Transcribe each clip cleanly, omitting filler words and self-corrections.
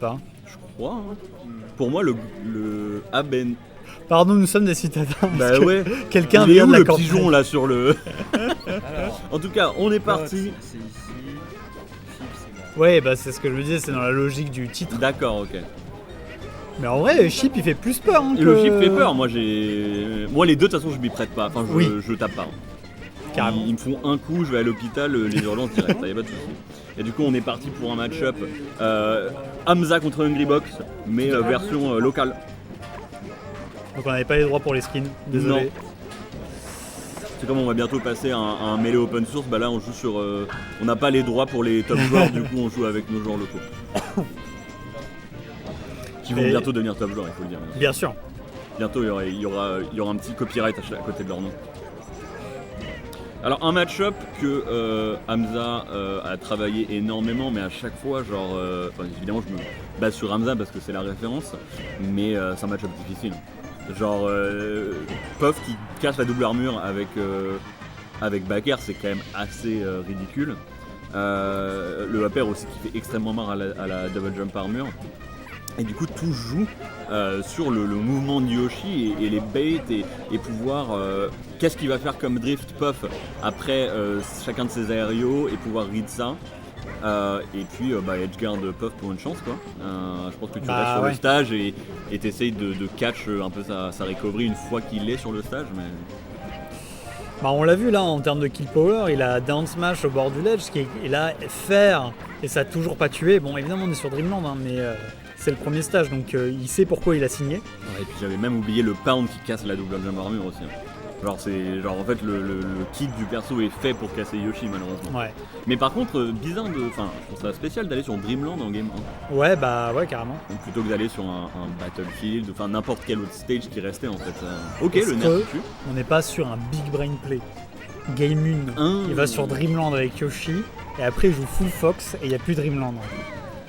pas. Je crois. Hein. Pour moi, le Aben. Pardon, nous sommes des citadins. Bah ouais. Quelqu'un Il est vient où de la le campagne. pigeon là sur le. Alors, En tout cas, on est parti. c'est ici. Chip, c'est là. Ouais, bah c'est ce que je me disais, c'est dans la logique du titre. D'accord, ok. Mais en vrai, Chip il fait plus peur. Hein, Et le chip fait peur. Moi, les deux, de toute façon, je m'y prête pas. Enfin, je tape pas. Carrément. Ils me font un coup, je vais à l'hôpital, les urgences direct. Y a pas de souci. Et du coup, on est parti pour un match-up Hamza contre Hungrybox, mais version locale. Donc on n'avait pas les droits pour les skins, désolé. Non. C'est comme on va bientôt passer à un mêlée open source, bah là on joue sur. On n'a pas les droits pour les top joueurs, du coup on joue avec nos joueurs locaux. Qui vont Et- bientôt devenir top joueurs, il faut le dire. Bien sûr. Bientôt il y aura un petit copyright à côté de leur nom. Alors un match-up que Hamza a travaillé énormément, mais à chaque fois, genre, évidemment je me base sur Hamza parce que c'est la référence, mais c'est un match-up difficile. Genre, Puff qui casse la double armure avec Baker, c'est quand même assez ridicule. Le Hopper aussi qui fait extrêmement mal à la double jump armure. Et du coup tout joue sur le mouvement de Yoshi et les baits et pouvoir qu'est-ce qu'il va faire comme drift Puff après chacun de ses aérios et pouvoir read ça. Et puis edgeguard Puff pour une chance quoi. Je pense que tu restes sur le stage et t'essayes de catch un peu sa recovery une fois qu'il est sur le stage. Mais... Bah, on l'a vu là en termes de kill power, il a down smash au bord du ledge, il a faire et ça a toujours pas tué. Bon évidemment on est sur Dreamland hein, mais c'est le premier stage donc il sait pourquoi il a signé. Ouais, et puis j'avais même oublié le pound qui casse la double jump armure aussi. Genre en fait le kick du perso est fait pour casser Yoshi malheureusement. Ouais. Mais par contre bizarre je trouve ça spécial d'aller sur Dreamland en game 1. Ouais bah ouais carrément. Donc, plutôt que d'aller sur un Battlefield, enfin n'importe quel autre stage qui restait en fait. Ok Est-ce le que nerf tue. on n'est pas sur un big brain play. Game 1, il va sur Dreamland avec Yoshi et après il joue Full Fox et il n'y a plus Dreamland.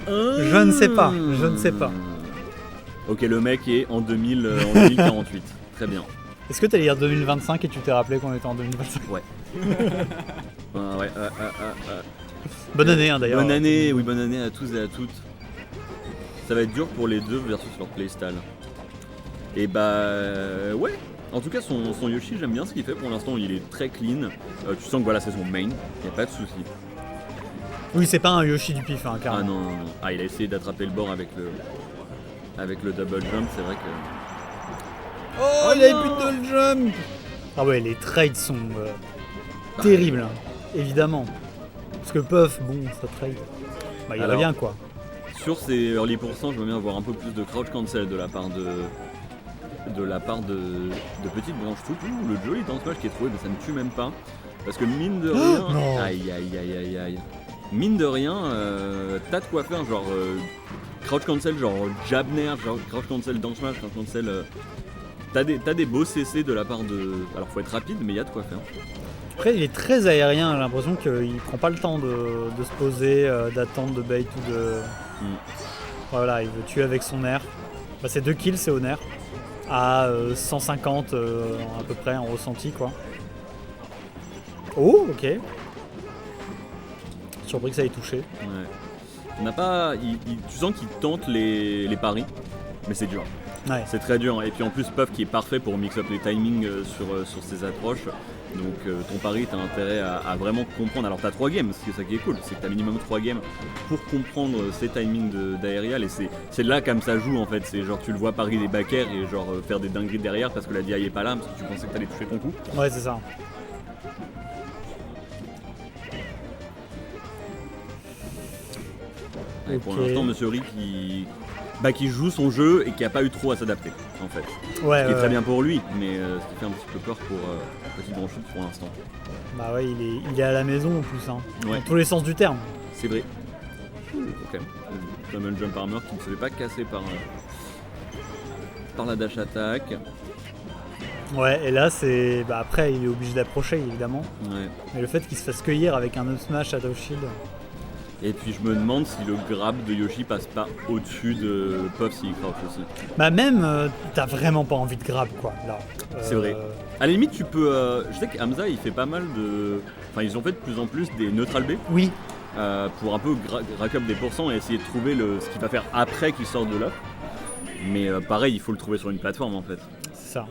Je ne sais pas. Ok le mec est en 2048. Très bien. Est-ce que tu allais dire 2025 et tu t'es rappelé qu'on était en 2025? Ouais. Bonne année hein, d'ailleurs. Bonne année à tous et à toutes. Ça va être dur pour les deux versus leur playstyle. Et bah ouais. En tout cas son Yoshi j'aime bien ce qu'il fait pour l'instant, il est très clean. Tu sens que voilà c'est son main, y a pas de souci. Oui c'est pas un Yoshi du pif hein, Ah carrément. non. Ah il a essayé d'attraper le bord avec le double jump, c'est vrai que. Oh il avait plus de double jump. Ah ouais les trades sont terribles hein, évidemment. Parce que Puff bon ça trade. Bah il Alors, revient quoi. Sur ces early pourcents, je veux bien avoir un peu plus de crouch cancel de la part de petites branches tout. Le joli dans ce match qui est trouvé, mais ça ne tue même pas. Parce que mine de rien. non. Aïe. Mine de rien, t'as de quoi faire, genre crouch cancel, genre jab nair, genre crouch cancel down smash, crouch cancel. T'as des beaux CC de la part de. Alors faut être rapide, mais il y a de quoi faire. Après il est très aérien, j'ai l'impression qu'il prend pas le temps de se poser, d'attendre de bait ou de. Voilà, il veut tuer avec son air. Bah, c'est 2 kills, c'est au nerf. À 150 à peu près en ressenti quoi. Oh ok. Surpris que ça ait touché. Ouais. On n'a pas. Tu sens qu'il tente les paris, mais c'est dur. Ouais. C'est très dur. Et puis en plus Puff qui est parfait pour mix up les timings sur ses approches. Donc ton pari, t'as intérêt à vraiment comprendre. Alors t'as 3 games, c'est ça qui est cool, c'est que t'as minimum 3 games pour comprendre ces timings d'aérial. Et c'est là comme ça joue en fait. C'est genre tu le vois parier des backers et genre faire des dingueries derrière parce que la DI est pas là, parce que tu pensais que t'allais toucher ton coup. Ouais c'est ça. Et pour Ok. l'instant Monsieur Rick qui joue son jeu et qui a pas eu trop à s'adapter en fait. Ouais, Ce qui est très bien pour lui, mais ce qui fait un petit peu peur pour Petit Branchute pour l'instant. Bah ouais il est à la maison en plus hein. Ouais. Dans tous les sens du terme. C'est vrai. Ok. Double jump armor qui ne se fait pas casser par la dash attack. Ouais et là c'est. Bah après il est obligé d'approcher évidemment. Ouais. Mais le fait qu'il se fasse cueillir avec un up smash à top shield. Et puis je me demande si le grab de Yoshi passe pas au-dessus de Puff s'il crouch aussi. Bah même t'as vraiment pas envie de grab quoi là. C'est vrai. À la limite tu peux. Je sais que Hamza il fait pas mal de. Enfin ils ont fait de plus en plus des neutral B. Oui. pour un peu rack up des pourcents et essayer de trouver ce qu'il va faire après qu'il sorte de là. Mais pareil, il faut le trouver sur une plateforme en fait. C'est ça.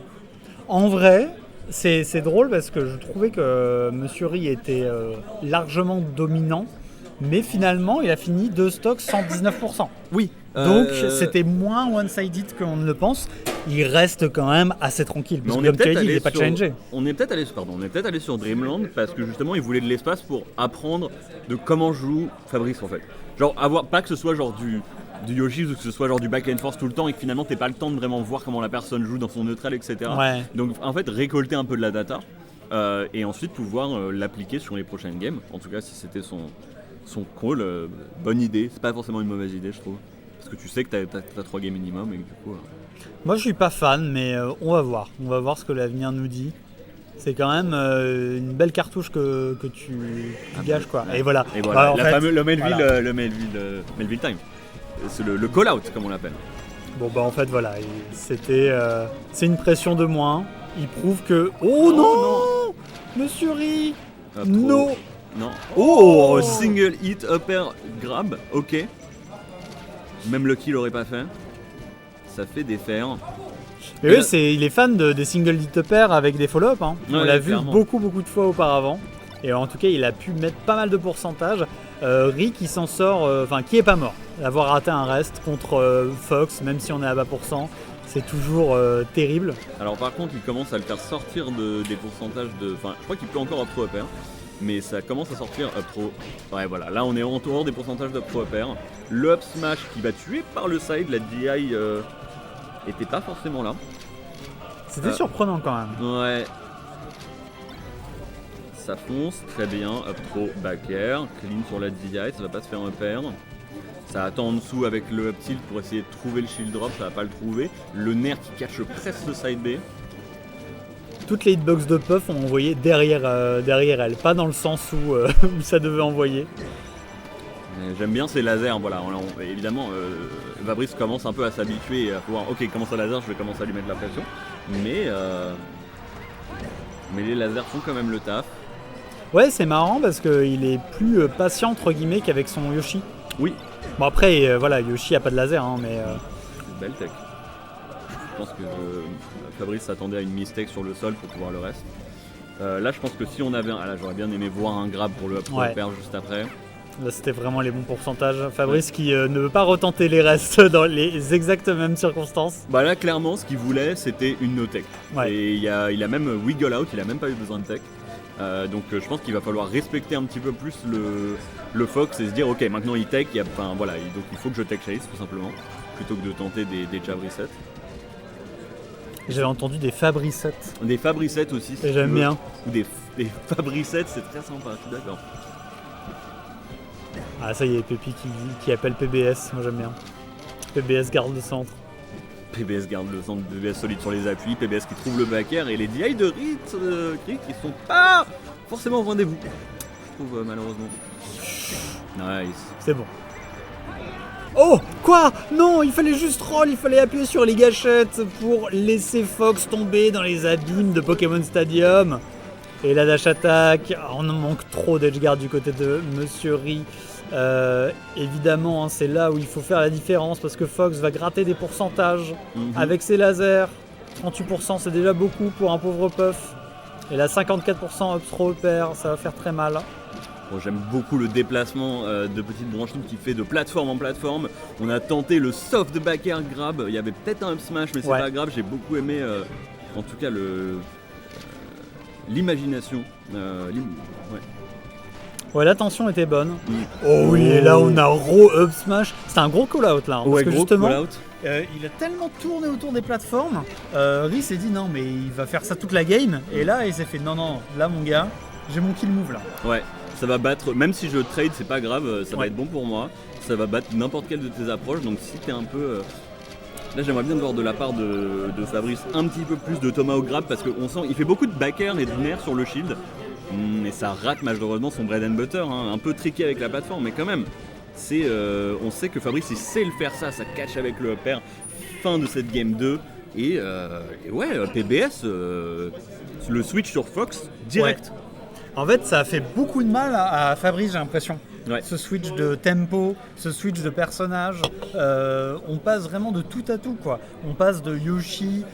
En vrai, c'est drôle parce que je trouvais que Monsieur Ri était largement dominant, mais finalement il a fini 2 stocks 119%. Oui. Donc c'était moins one-sided qu'on ne le pense. Il reste quand même assez tranquille. Parce que comme tu as dit, il n'est pas challengé. On est peut-être allé sur Dreamland parce que justement il voulait de l'espace pour apprendre de comment joue Fabrice en fait. Genre pas que ce soit genre du Yoshi ou que ce soit genre du back and forth tout le temps et que finalement t'aies pas le temps de vraiment voir comment la personne joue dans son neutral, etc. Ouais. Donc en fait récolter un peu de la data et ensuite pouvoir l'appliquer sur les prochaines games. En tout cas si c'était son call, bonne idée. C'est pas forcément une mauvaise idée je trouve. Parce que tu sais que t'as 3 games minimum et que du coup... Moi je suis pas fan mais on va voir. On va voir ce que l'avenir nous dit. C'est quand même une belle cartouche que tu gages quoi. Et voilà. Et voilà, le Melville, voilà. Melville Time. C'est le call-out comme on l'appelle. Bon bah en fait voilà, c'est une pression de moins. Il prouve que... Oh non, Monsieur Ri non. Oh, single hit upper grab, ok. Même Lucky l'aurait pas fait. Ça fait des fers. Et oui, il est fan des single hit upper avec des follow-up. Hein. Ouais, on l'a vu clairement. beaucoup de fois auparavant. Et en tout cas, il a pu mettre pas mal de pourcentage. Ri qui s'en sort, qui est pas mort. D'avoir raté un rest contre Fox, même si on est à bas pourcent, c'est toujours terrible. Alors par contre, il commence à le faire sortir des pourcentages de... Enfin, je crois qu'il peut encore up throw upper. Mais ça commence à sortir up throw. Ouais voilà, là on est en dehors des pourcentages d'up throw upper. Le up smash qui va tuer par le side, la DI était pas forcément là. C'était surprenant quand même. Ouais. Ça fonce, très bien, up throw back air, clean sur la DI, ça va pas se faire perdre. Ça attend en dessous avec le up tilt pour essayer de trouver le shield drop, ça va pas le trouver. Le nerf qui cache presque le side B. Toutes les hitbox de Puff ont envoyé derrière elle, pas dans le sens où ça devait envoyer. J'aime bien ces lasers, voilà. Évidemment, Fabrice commence un peu à s'habituer et à pouvoir, ok, il commence à laser, je vais commencer à lui mettre la pression. Mais les lasers font quand même le taf. Ouais, c'est marrant parce qu'il est plus patient entre guillemets qu'avec son Yoshi. Oui. Bon après, voilà, Yoshi a pas de laser, hein, mais... Belle tech. Je pense que Fabrice s'attendait à une mistake sur le sol pour pouvoir le reste. Là, je pense que si on avait là, j'aurais bien aimé voir un grab pour le up throw upper juste après. Là, c'était vraiment les bons pourcentages. Fabrice qui ne veut pas retenter les restes dans les exactes mêmes circonstances. Bah là, clairement, ce qu'il voulait, c'était une no-tech. Ouais. Et il a même wiggle out, il a même pas eu besoin de tech. Donc je pense qu'il va falloir respecter un petit peu plus le Fox et se dire ok, maintenant il tech, donc il faut que je tech chase tout simplement, plutôt que de tenter des jab resets. J'avais entendu des Fabricettes. Des Fabricettes aussi si j'aime bien. Ou des Fabricettes, c'est très sympa, je suis d'accord. Ah ça y est, Pépi qui appelle PBS, moi j'aime bien. PBS garde le centre. PBS garde le centre, PBS solide sur les appuis, PBS qui trouve le back air et les DI de Krieg qui sont pas forcément au rendez-vous. Je trouve malheureusement. Nice. C'est bon. Oh quoi? Non, il fallait juste roll, il fallait appuyer sur les gâchettes pour laisser Fox tomber dans les abîmes de Pokémon Stadium. Et la dash attack, on en manque trop d'edgeguard du côté de Monsieur Ri. Évidemment, hein, c'est là où il faut faire la différence parce que Fox va gratter des pourcentages avec ses lasers. 38% c'est déjà beaucoup pour un pauvre Puff. Et là 54% up throw upper, ça va faire très mal. Bon, j'aime beaucoup le déplacement de petite branche qui fait de plateforme en plateforme. On a tenté le soft back air grab, il y avait peut-être un up smash mais c'est pas grave, j'ai beaucoup aimé en tout cas l'imagination. Ouais, la tension était bonne. Oh oui, et là on a up smash. C'était un gros call out là. Hein, parce que justement, il a tellement tourné autour des plateformes. Ri s'est dit non, mais il va faire ça toute la game. Et là, il s'est fait non, là mon gars, j'ai mon kill move là. Ouais, ça va battre, même si je trade, c'est pas grave, ça va être bon pour moi. Ça va battre n'importe quelle de tes approches. Donc si t'es un peu. Là, j'aimerais bien voir de la part de Fabrice un petit peu plus de Tomahawk grab parce qu'on sent il fait beaucoup de back air et de nerfs sur le shield. Mais ça rate malheureusement son bread and butter, hein. Un peu tricky avec la plateforme, mais quand même, on sait que Fabrice il sait le faire ça catch avec le upper, fin de cette game 2, et ouais, PBS, le switch sur Fox, direct. Ouais. En fait, ça a fait beaucoup de mal à Fabrice, j'ai l'impression. Ouais. Ce switch de tempo, ce switch de personnage, on passe vraiment de tout à tout, quoi. On passe de Yoshi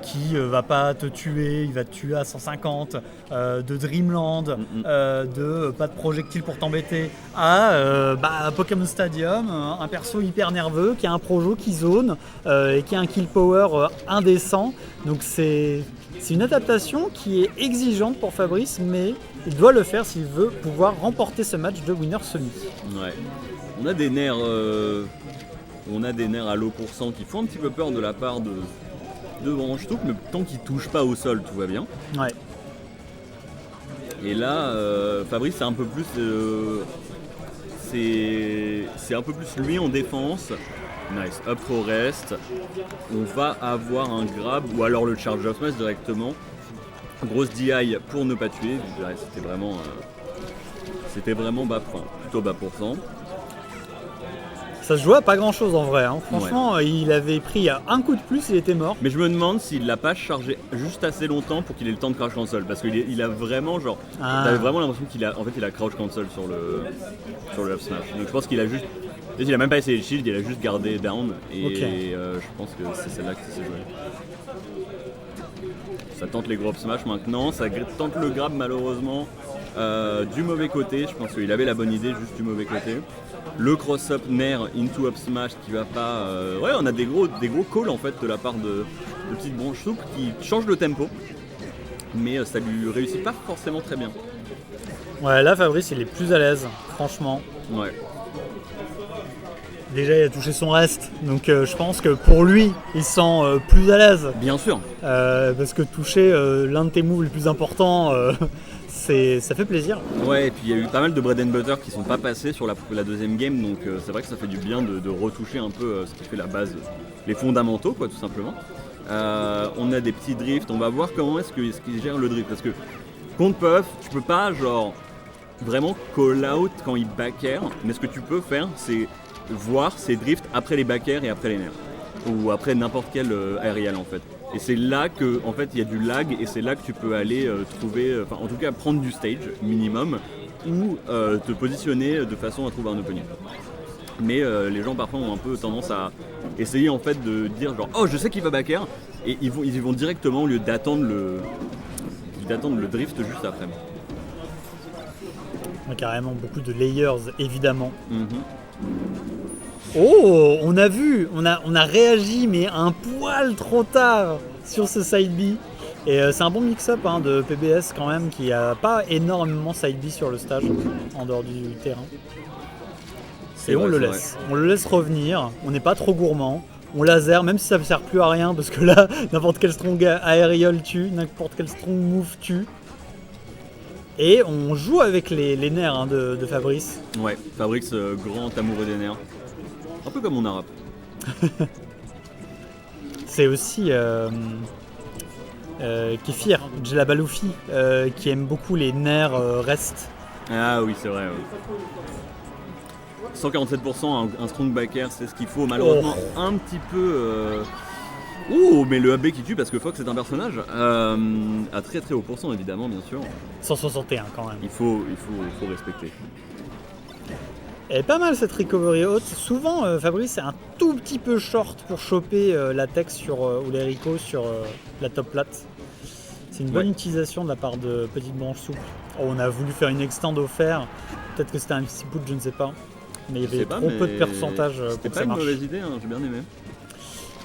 qui va pas te tuer, il va te tuer à 150, de Dreamland, de pas de projectiles pour t'embêter, à Pokémon Stadium, un perso hyper nerveux qui a un projo qui zone et qui a un kill power indécent. Donc c'est une adaptation qui est exigeante pour Fabrice, mais il doit le faire s'il veut pouvoir remporter ce match de Winner Semi. Ouais. On a des nerfs à low % qui font un petit peu peur de la part de Branchetook, mais tant qu'ils touchent pas au sol, tout va bien. Ouais. Et là, Fabrice, c'est un peu plus, c'est un peu plus lui en défense. Nice, up throw rest. On va avoir un grab ou alors le charge of smash directement. Grosse DI pour ne pas tuer. Ouais, c'était vraiment bas, plutôt bas %. Ça se jouait à pas grand chose en vrai. Hein. Franchement, il avait pris un coup de plus, il était mort. Mais je me demande s'il l'a pas chargé juste assez longtemps pour qu'il ait le temps de crouch cancel. Parce qu'il a vraiment genre. T'avais vraiment l'impression qu'il a crouch cancel sur le up smash. Donc je pense qu'il a juste. Il a même pas essayé le shield, il a juste gardé down. Et je pense que c'est celle-là qui s'est jouée. Ça tente les gros up smash maintenant, ça tente le grab malheureusement du mauvais côté. Je pense qu'il avait la bonne idée, juste du mauvais côté. Le cross-up nair into up smash qui va pas. Ouais, on a des gros calls en fait de la part de petite Branchetook qui change le tempo, mais ça lui réussit pas forcément très bien. Ouais, là Fabrice il est plus à l'aise, franchement. Ouais. Déjà il a touché son reste, donc je pense que pour lui il se sent plus à l'aise. Bien sûr. Parce que toucher l'un de tes moves les plus importants, ça fait plaisir. Ouais, et puis il y a eu pas mal de bread and butter qui sont pas passés sur la deuxième game, donc c'est vrai que ça fait du bien de retoucher un peu ce qui fait la base, les fondamentaux quoi, tout simplement. On a des petits drifts, on va voir comment est-ce qu'ils gèrent le drift, parce que contre Puff, tu peux pas genre vraiment call out quand il back air, mais ce que tu peux faire c'est voir ses drifts après les back air et après les nerfs, ou après n'importe quel aérial en fait. Et c'est là que en fait il y a du lag et c'est là que tu peux aller trouver, en tout cas prendre du stage minimum ou te positionner de façon à trouver un opening. Mais les gens parfois ont un peu tendance à essayer en fait de dire genre oh je sais qu'il va back air et ils y vont directement au lieu d'attendre le drift juste après. Carrément beaucoup de layers évidemment. Oh, on a vu, on a réagi mais un poil trop tard sur ce side B. Et c'est un bon mix-up de PBS quand même qui a pas énormément side B sur le stage en dehors du terrain. Et on le laisse revenir, on n'est pas trop gourmand, on laser même si ça ne sert plus à rien parce que là n'importe quel strong aerial tue, n'importe quel strong move tue. Et on joue avec les nerfs de Fabrice. Ouais, Fabrice, grand amoureux des nerfs. Un peu comme mon arabe. C'est aussi Kéfir, Djelabaloufi, qui aime beaucoup les nerfs rest. Ah oui, c'est vrai. Ouais. 147%, un strong backer, c'est ce qu'il faut. Malheureusement, un petit peu. Mais le AB qui tue parce que Fox est un personnage à très très haut pourcent évidemment, bien sûr. 161 quand même. Il faut respecter. Elle est pas mal cette recovery haute. Souvent, Fabrice est un tout petit peu short pour choper la tech ou les Rico sur la top plate. C'est une bonne utilisation de la part de Petite Branche Souple. On a voulu faire une extend offert. Peut-être que c'était un petit put, je ne sais pas. Mais il y avait trop peu de pourcentage pour que ça marche. C'était pas une mauvaise idée, j'ai bien aimé.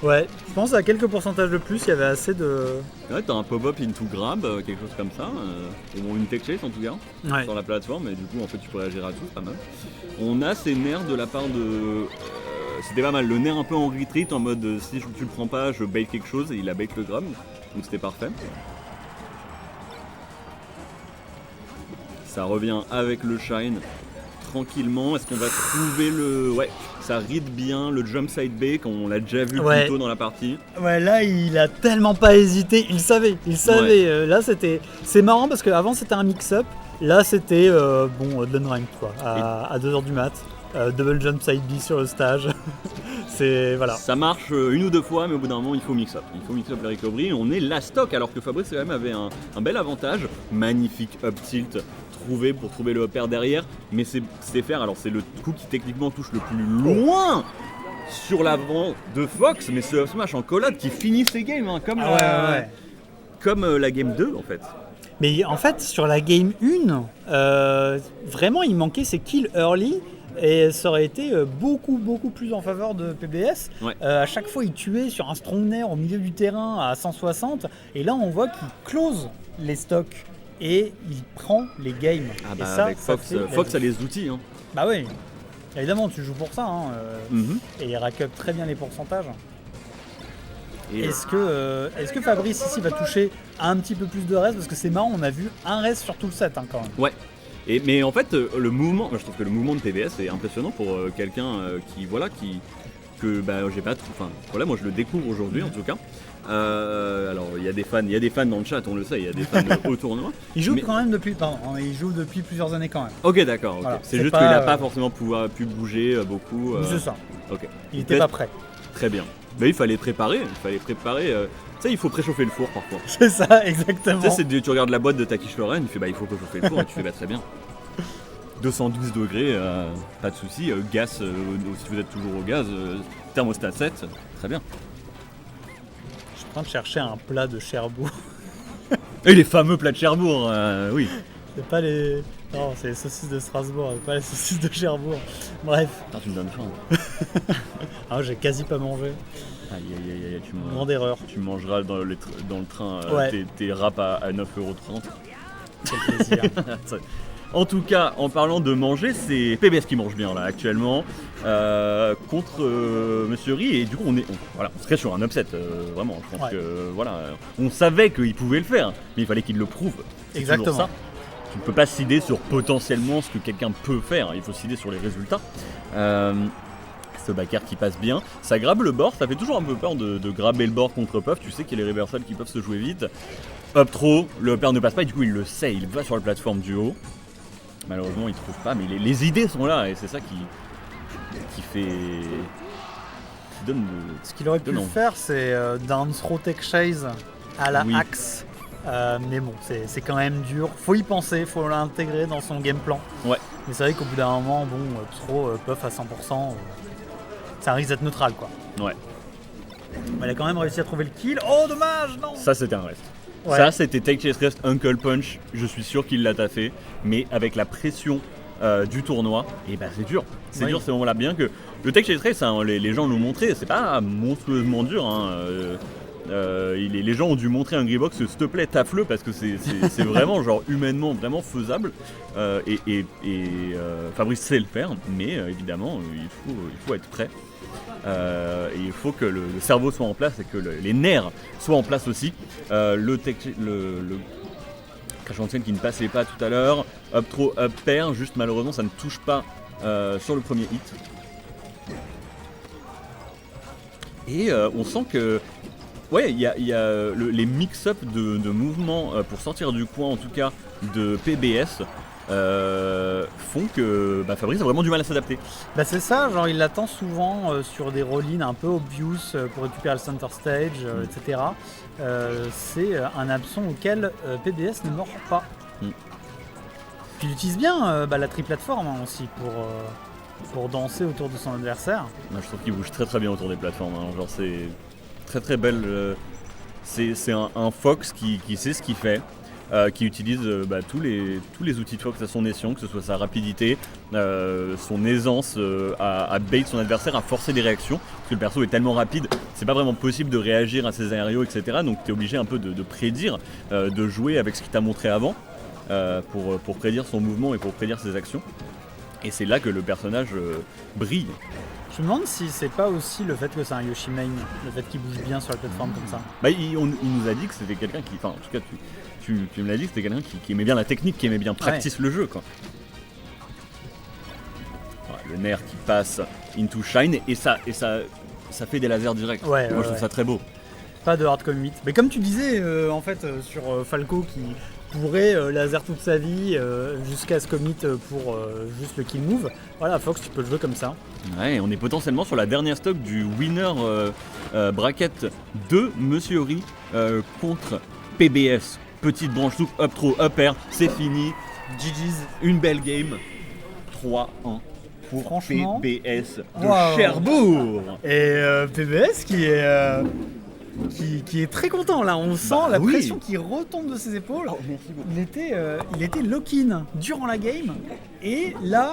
Ouais, je pense à quelques pourcentages de plus, il y avait assez de... Ouais, t'as un pop-up into grab, quelque chose comme ça, ou une tech chase en tout cas, sur la plateforme, et du coup en fait tu peux réagir à tout, c'est pas mal. On a ces nerfs de la part de... c'était pas mal, le nerf un peu en retreat, en mode si tu le prends pas, je bait quelque chose, et il a bait le grab, donc c'était parfait. Ça revient avec le shine, tranquillement, est-ce qu'on va trouver le... Ouais, ça read bien le jump side B qu'on l'a déjà vu plus tôt dans la partie. Ouais, là il a tellement pas hésité, il savait. Ouais. Là c'est marrant parce qu'avant c'était un mix-up, là c'était de l'unranked quoi, à 2h du mat. Double jump side B sur le stage. C'est voilà. Ça marche une ou deux fois, mais au bout d'un moment, il faut mix-up. Il faut mix-up les recovery. On est la stock, alors que Fabrice quand même avait un bel avantage. Magnifique up tilt trouvé pour trouver le upper derrière. Mais c'est faire, alors c'est le coup qui techniquement touche le plus loin sur l'avant de Fox, mais ce up smash en collade qui finit ses games, hein, comme, comme la game 2 en fait. Mais en fait, sur la game 1, vraiment, il manquait ses kills early. Et ça aurait été beaucoup plus en faveur de PBS. Ouais. À chaque fois, il tuait sur un strong nair au milieu du terrain à 160. Et là, on voit qu'il close les stocks et il prend les games. Ah bah et ça, avec Fox, ça fait Fox a les outils. Hein. Bah oui, évidemment, tu joues pour ça. Hein, Et il rack up très bien les pourcentages. Et Est-ce que Fabrice ici va toucher un petit peu plus de reste? Parce que c'est marrant, on a vu un reste sur tout le set hein, quand même. ouais. Mais en fait, le mouvement, je trouve que le mouvement de PBS est impressionnant pour quelqu'un que j'ai pas trop. Enfin, voilà, moi je le découvre aujourd'hui en tout cas. Alors il y a des fans dans le chat, on le sait, il y a des fans au tournoi. Il joue quand même depuis plusieurs années quand même. Ok, d'accord. Okay. Voilà, c'est juste qu'il n'a pas forcément pu bouger beaucoup. C'est ça. Ok. Il était pas prêt. Très bien. Mais il fallait préparer. Tu sais, il faut préchauffer le four parfois. C'est ça, exactement. Tu sais, tu regardes la boîte de ta quiche Lorraine, tu fais il faut préchauffer le four et tu fais très bien. 212 degrés, pas de souci. Gaz, si vous êtes toujours au gaz, thermostat 7, très bien. Je suis en train de chercher un plat de Cherbourg. Et les fameux plats de Cherbourg, oui. C'est pas les. Non, c'est les saucisses de Strasbourg, pas les saucisses de Cherbourg. Bref. Attends, tu me donnes faim. Ah, j'ai quasi pas mangé. Aïe, Grande erreur. Tu mangeras dans le train tes wraps à 9,30€. Quel plaisir. En tout cas, en parlant de manger, c'est PBS qui mange bien là actuellement contre Monsieur Ri, et du coup on serait sur un upset vraiment. Je pense que on savait qu'il pouvait le faire, mais il fallait qu'il le prouve. C'est exactement. ça. Tu ne peux pas cider sur potentiellement ce que quelqu'un peut faire, il faut cider sur les résultats. Ce backer qui passe bien, ça grabe le bord, ça fait toujours un peu peur de graber le bord contre Puff, tu sais qu'il y a les reversals qui peuvent se jouer vite. Up trop, le upper ne passe pas et du coup il le sait, il va sur la plateforme du haut. Malheureusement il trouve pas, mais les idées sont là et c'est ça qui donne le... Ce qu'il aurait pu faire, c'est down throw tech chase à la axe. Mais bon, c'est quand même dur. Faut y penser, faut l'intégrer dans son game plan. Ouais. Mais c'est vrai qu'au bout d'un moment, trop Puff à 100%, ça risque d'être neutral quoi. Ouais. Elle a quand même réussi à trouver le kill. Oh dommage, non. Ça c'était un reste. Ouais. Ça c'était Take Chase Rest Uncle Punch. Je suis sûr qu'il l'a taffé, mais avec la pression du tournoi, et c'est dur. C'est dur, c'est vraiment là bien que le Take Chase Rest, hein, les gens l'ont montré, c'est pas monstrueusement dur. Hein, les gens ont dû montrer un Greybox, s'il te plaît, taffe-le parce que c'est vraiment genre humainement vraiment faisable. Fabrice sait le faire, mais évidemment il faut être prêt. Et il faut que le cerveau soit en place et que les nerfs soient en place aussi. Le Crash Ancien qui ne passait pas tout à l'heure, up throw, up pair, juste malheureusement ça ne touche pas sur le premier hit. Et on sent que il y a les mix-up de mouvements pour sortir du coin en tout cas de PBS. Font que Fabrice a vraiment du mal à s'adapter. C'est ça, genre il l'attend souvent sur des roll-in un peu obvious pour récupérer le center stage, etc. C'est un absent auquel PBS ne mord pas. Puis il utilise bien la tri-plateforme aussi pour danser autour de son adversaire. Je trouve qu'il bouge très très bien autour des plateformes, hein. Genre c'est très très belle. C'est un Fox qui sait ce qu'il fait. Qui utilise tous les outils de Fox à son escient, que ce soit sa rapidité, son aisance à bait son adversaire, à forcer des réactions, parce que le perso est tellement rapide, c'est pas vraiment possible de réagir à ses aérios, etc. Donc tu es obligé un peu de prédire, de jouer avec ce qu'il t'a montré avant, pour prédire son mouvement et pour prédire ses actions. Et c'est là que le personnage brille. Je me demande si c'est pas aussi le fait que c'est un Yoshi main, le fait qu'il bouge bien sur la plateforme comme ça. Il nous a dit que c'était quelqu'un qui, en tout cas tu me l'as dit, c'était quelqu'un qui aimait bien la technique, qui aimait bien practice le jeu quoi. Le nerf qui passe into shine et ça fait des lasers directs. Moi je trouve ça très beau. Pas de hard commit. Mais comme tu disais sur Falco pourrait laser toute sa vie jusqu'à se commit pour juste le kill move. Voilà, Fox, tu peux le jouer comme ça. Ouais, on est potentiellement sur la dernière stock du winner bracket de Monsieur Ori contre PBS. Petite branche soupe, up throw, up air, c'est fini. GG's. Une belle game. 3-1 pour Franchement, PBS de waouh. Cherbourg. Et PBS qui est très content là, on sent la oui. pression qui retombe de ses épaules. Merci beaucoup. Il était lock-in durant la game et là